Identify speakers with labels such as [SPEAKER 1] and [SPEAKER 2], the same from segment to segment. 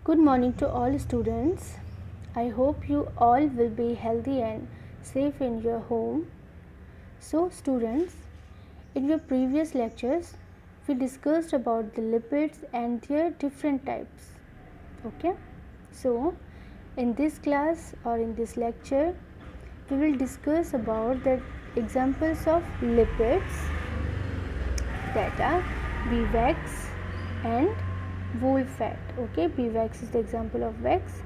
[SPEAKER 1] Good morning to all students. I hope you all will be healthy and safe in your home. So students, in your previous lectures, we discussed about the lipids and their different types. Okay? So, in this class or in this lecture, we will discuss about the examples of lipids that are beeswax and wool fat. Okay, beeswax is the example of wax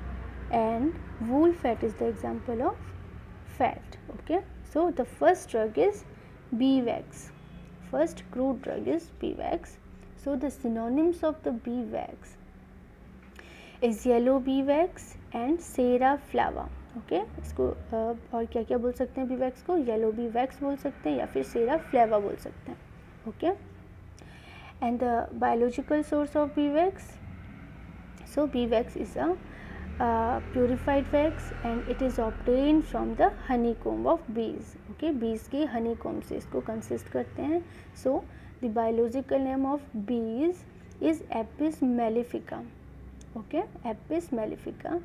[SPEAKER 1] and wool fat is the example of fat. Okay, so the first drug is beeswax. First crude drug is beeswax. So the synonyms of the beeswax is yellow beeswax and sera flava. Okay इसको और क्या क्या बोल सकते हैं beeswax को? Yellow beeswax बोल सकते हैं या फिर सेरा फ्लेवा बोल सकते हैं. Okay and the biological source of beeswax. So beeswax is a purified wax and it is obtained from the honeycomb of bees. Okay, bees के honeycomb से इसको consist करते हैं. So the biological name of bees is Apis mellifica. Okay, Apis mellifica.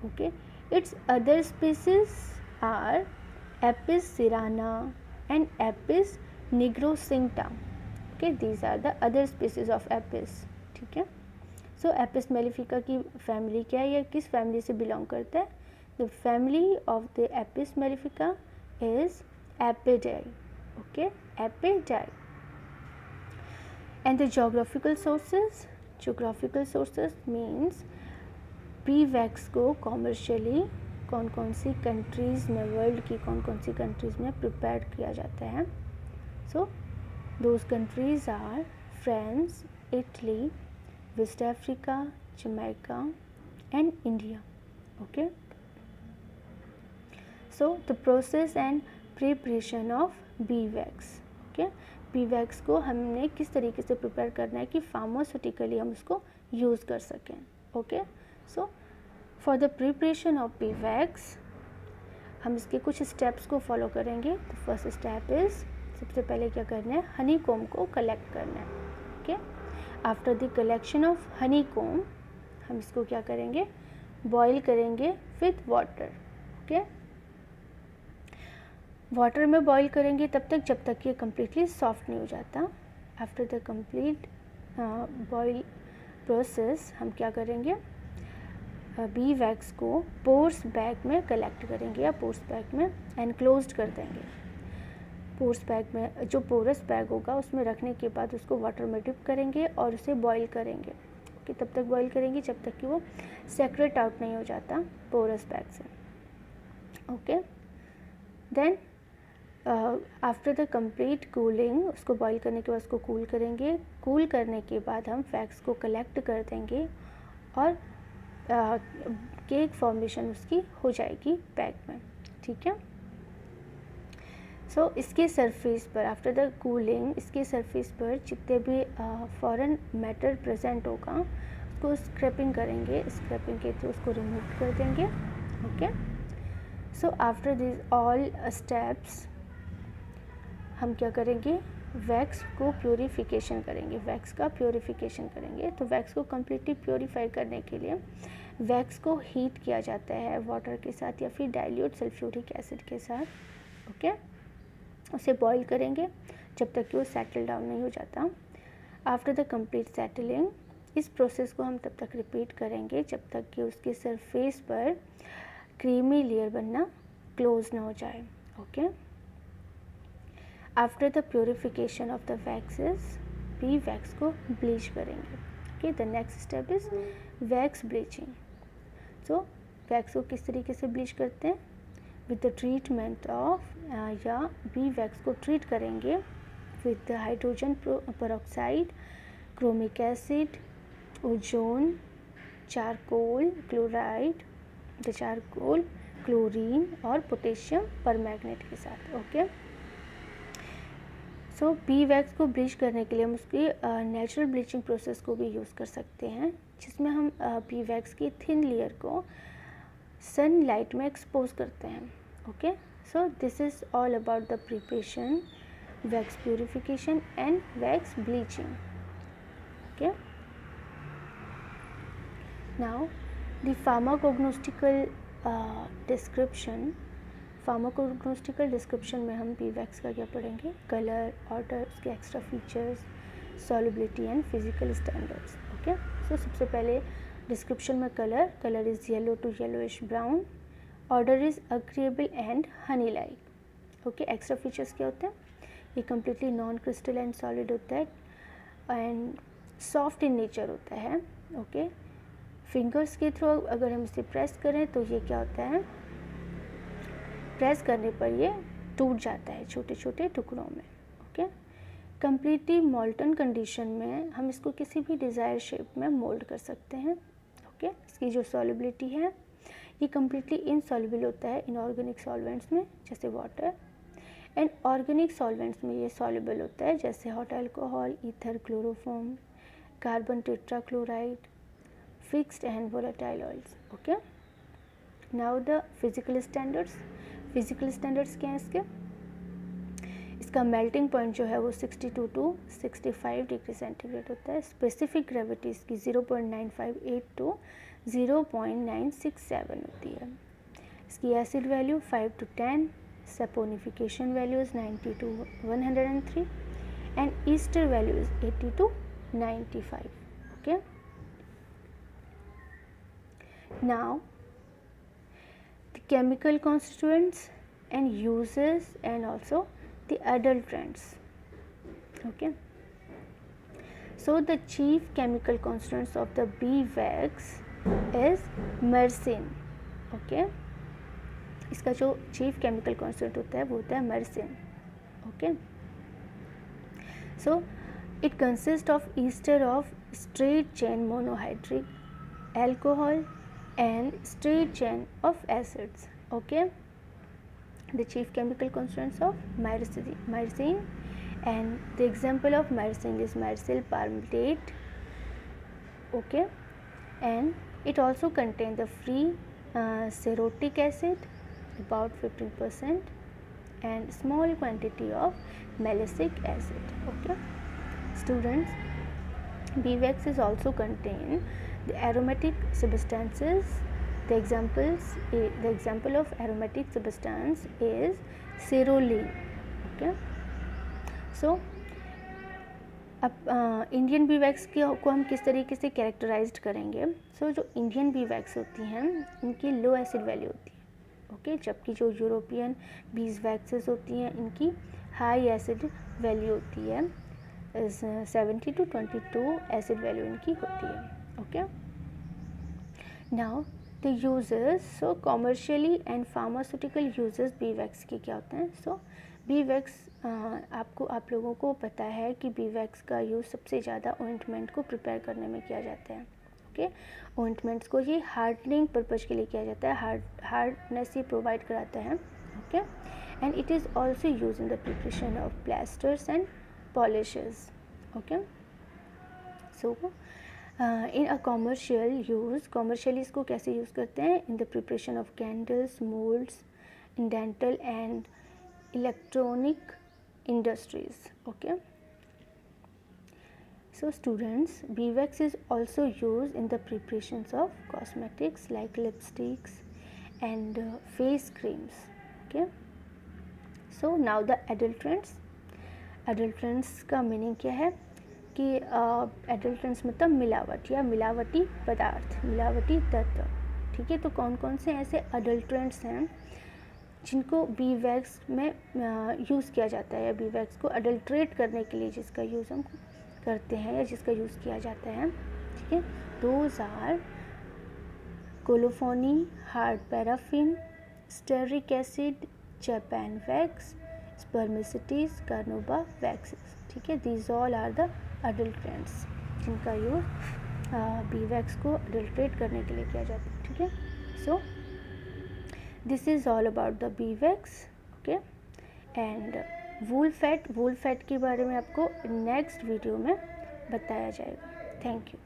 [SPEAKER 1] Okay, its other species are Apis cerana and Apis nigroscincta. Okay, these are the other species of Apis. ठीक है. So Apis mellifica की family क्या है या किस family से belong करता है? The family of the Apis mellifica is Apidae. Okay, Apidae. And the geographical sources. Geographical sources means beeswax को commercially कौन कौन सी कंट्रीज़ में, वर्ल्ड की कौन कौन सी कंट्रीज़ में प्रिपेयर किया जाता है. So those countries are France, Italy, West Africa, Jamaica and India. Okay, so the process and preparation of beeswax. Okay, beeswax को हमने किस तरीके से प्रिपेयर करना है कि फार्मास्यूटिकली हम उसको यूज़ कर सकें. Okay, so for the preparation of beeswax हम इसके कुछ स्टेप्स को फॉलो करेंगे. तो फर्स्ट स्टेप इज़, सबसे पहले क्या करना है, हनी कोम को कलेक्ट करना है. Okay, after the collection of honeycomb हम इसको क्या करेंगे, बॉईल करेंगे विथ वाटर. ओके, वाटर में बॉईल करेंगे तब तक जब तक ये कम्प्लीटली सॉफ्ट नहीं हो जाता. After the complete boil process हम क्या करेंगे, beeswax को पोर्स बैग में कलेक्ट करेंगे या पोर्स बैग में एनक्लोज्ड कर देंगे. पोर्स बैग में जो पोरस बैग होगा उसमें रखने के बाद उसको वाटर में डिप करेंगे और उसे बॉईल करेंगे. ओके, तब तक बॉईल करेंगे जब तक कि वो सेक्रेट आउट नहीं हो जाता पोरस बैग से. Okay, then after the complete cooling, उसको बॉईल करने के बाद उसको कूल करेंगे. कूल करने के बाद हम फैक्स को कलेक्ट कर देंगे और केक फॉर्मेशन उसकी हो जाएगी बैग में. ठीक है. सो इसके सरफेस पर आफ्टर द कूलिंग, इसके सरफेस पर जितने भी फॉरेन मैटर प्रेजेंट होगा उसको स्क्रैपिंग करेंगे. स्क्रैपिंग के थ्रू उसको रिमूव कर देंगे. Okay, so after this all steps हम क्या करेंगे, वैक्स को प्योरीफिकेशन करेंगे. वैक्स का प्योरीफिकेशन करेंगे. तो वैक्स को कम्प्लीटली प्योरीफाई करने के लिए वैक्स को हीट किया जाता है वाटर के साथ या फिर डाइल्यूट सल्फ्यूरिक एसिड के साथ. ओके, उसे बॉईल करेंगे जब तक कि वो सेटल डाउन नहीं हो जाता. आफ्टर द कंप्लीट सेटलिंग, इस प्रोसेस को हम तब तक रिपीट करेंगे जब तक कि उसके सरफेस पर क्रीमी लेयर बनना क्लोज ना हो जाए. Okay, after the purification of the waxes, beeswax को ब्लीच करेंगे. Okay, the next step is wax bleaching. So wax को किस तरीके से ब्लीच करते हैं, विद द ट्रीटमेंट ऑफ या beeswax को ट्रीट करेंगे with hydrogen peroxide, chromic acid, ozone, charcoal chloride, the charcoal, chlorine और पोटेशियम परमैंगनेट के साथ. ओके, सो beeswax को ब्लीच करने के लिए हम उसकी नेचुरल ब्लीचिंग प्रोसेस को भी यूज़ कर सकते हैं, जिसमें हम beeswax की थिन लेयर को सनलाइट में एक्सपोज करते हैं. Okay, so this is all about the preparation, wax purification and wax bleaching. Okay, now the pharmacognostical description में हम बी वैक्स का क्या पढ़ेंगे, कलर, ऑर्डर, उसके extra features, solubility and physical standards. Okay, so सबसे पहले डिस्क्रिप्शन में colour is yellow to yellowish brown, odour is agreeable and honey like. Okay, extra features क्या होते हैं, ये कम्प्लीटली नॉन क्रिस्टलाइन सॉलिड होता है एंड सॉफ्ट इन नेचर होता है। ओके, फिंगर्स के थ्रू अगर हम इसे प्रेस करें तो ये क्या होता है, प्रेस करने पर ये टूट जाता है छोटे छोटे टुकड़ों में। ओके, कम्प्लीटली मोल्टन कंडीशन में हम इसको किसी भी डिज़ायर शेप में मोल्ड कर सकते हैं। ओके, इसकी जो सॉल्युबिलिटी है ये कम्प्लीटली इनसॉल्युबल होता है इनऑर्गेनिक सॉल्वेंट्स में जैसे वाटर, एंड ऑर्गेनिक सॉल्वेंट्स में ये सॉल्युबल होता है जैसे hot alcohol, ether, chloroform, carbon tetrachloride, fixed and volatile oils. Okay, now the physical standards क्या हैं इसके, इसका मेल्टिंग पॉइंट जो है वो 62 टू 65 डिग्री सेंटीग्रेड होता है। स्पेसिफिक ग्रेविटी इसकी 0.958 टू 0.967 होती है। इसकी acid value 5 to 10, saponification value is 90 to 103 and Easter value is 80 to 95। Okay, now the chemical constituents and uses and also the adulterants. Okay, so the chief chemical constituents of the bee wax is myrcene. Okay, इसका जो chief chemical constituent होता है वो होता है myrcene. Okay, so it consists of ester of straight chain monohydric alcohol and straight chain of acids. Okay, the chief chemical constituents of myrcene, and the example of myrcene is myrcel palmitate. Okay, and it also contains the free cerotic acid about 15% and small quantity of malic acid. Okay, students, bee wax is also contain the aromatic substances. The example of aromatic substance is cerulene. Okay, so अब Indian B wax को हम किस तरीके से characterised करेंगे। सो जो Indian B wax होती हैं इनकी लो एसिड वैल्यू होती है। ओके, जबकि जो यूरोपियन बीज वैक्सेस होती हैं इनकी हाई एसिड वैल्यू होती है, 70 to 22 एसिड वैल्यू इनकी होती है। Okay, now the uses, so commercially and pharmaceutical uses B wax के क्या होते हैं। सो बी वैक्स आप लोगों को पता है कि बी वैक्स का यूज़ सबसे ज़्यादा ऑइंटमेंट को प्रिपेयर करने में किया जाता है। ओके, ऑइंटमेंट्स को ये हार्डनिंग पर्पज़ के लिए किया जाता है, हार्डनेस ये प्रोवाइड कराता है। Okay, and it is also use in the preparation of plasters and polishes. Okay, so in a commercially इसको कैसे यूज़ करते हैं, in the preparation of candles, molds, in dental and electronic industries. Okay, so students, bee wax is also used in the preparations of cosmetics like lipsticks and face creams. Okay, so now the adulterants का meaning क्या है कि adulterants मतलब मिलावट या मिलावटी पदार्थ, मिलावटी तत्व। ठीक है, तो कौन कौन से ऐसे अडल्ट्रेंट्स हैं जिनको बी वैक्स में यूज़ किया जाता है, या बी वैक्स को अडल्ट्रेट करने के लिए जिसका यूज़ हम करते हैं या जिसका यूज़ किया जाता है। ठीक है, those are colophony, hard paraffin, stearic acid, Japan wax, spermaceti, carnauba waxes. ठीक है, these all are the adulterants जिनका यूज़ बी वैक्स को अडल्ट्रेट करने के लिए किया जाता है। ठीक है, सो this is all about the B wax. Okay, and wool fat के बारे में आपको नेक्स्ट वीडियो में बताया जाएगा। Thank you.